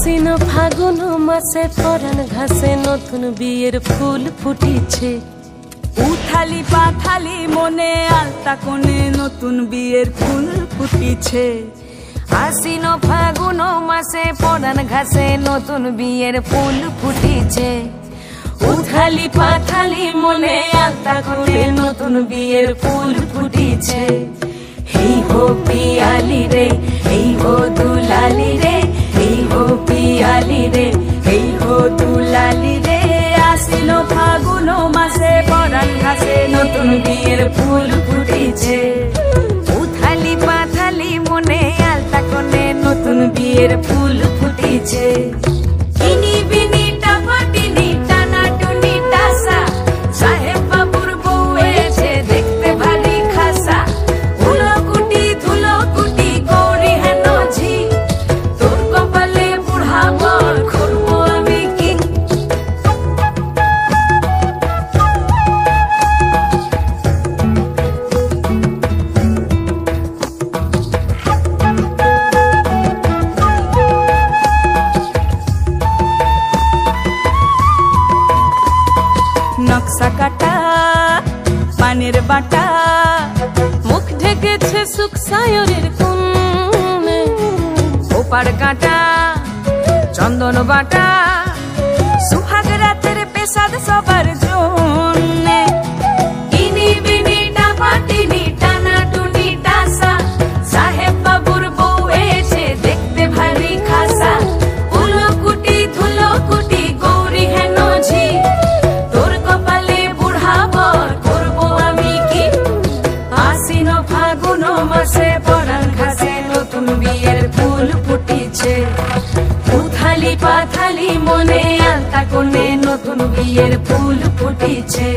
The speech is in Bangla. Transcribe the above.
আশ্বিন ফাগুন মাসে পরাণ ঘাসে নতুন বিয়ের ফুল ফুটিছে। উথালি পাথালি মনে আলতা কোণে নতুন বিয়ের ফুল ফুটিছে। আশ্বিন ফাগুন মাসে পরাণ ঘাসে নতুন বিয়ের ফুল ফুটিছে। উথালি পাথালি মনে আলতা কোণে নতুন বিয়ের ফুল ফুটিছে। এই হো পিয়ালি রে, এই হো দুলালি রে, এই হো পিয়ালি রে, এই হো দুলালি রে। আশ্বিন ফাগুন মাসে পরাণ ঘাসে নতুন বিয়ের ফুল ফুটিছে। উথালি পাথালি মনে আলতা কোণে নতুন বিয়ের ফুল ফুটিছে। ইনি বিনি টাপাটিনি টানা টুনি টাসা, সাহেব বাবুর বউ এসে দেখতে ভারী খাসা। ধুলো কুটি গৌরী হেন ঝি, তোর কপালে বুড়া বল করবো আমি কি। নকশা কাটা পানের বাটা, মুখ ঢেকেছে সুখ সায়রের কোণে। ওপার কাটা চন্দন বাটা, সুহাগ রাতের পেশাদ সবার জন্যে। ইনি বিনি টাপাটিনি টানা টুনি টাসা, সাহেব বাবুর বউ এসে দেখতে ভারী খাসা। ধুলো কুটি গৌরী হেন ঝি, তোর কপালে বুড়া বর করবো আমি কি। আশ্বিন ফাগুন মাসে পরাণ ঘাসে নতুন বিয়ের ফুল ফুটিছে। উথালি পাথালি মনে আলতা কোণে নতুন বিয়ের ফুল ফুটিছে।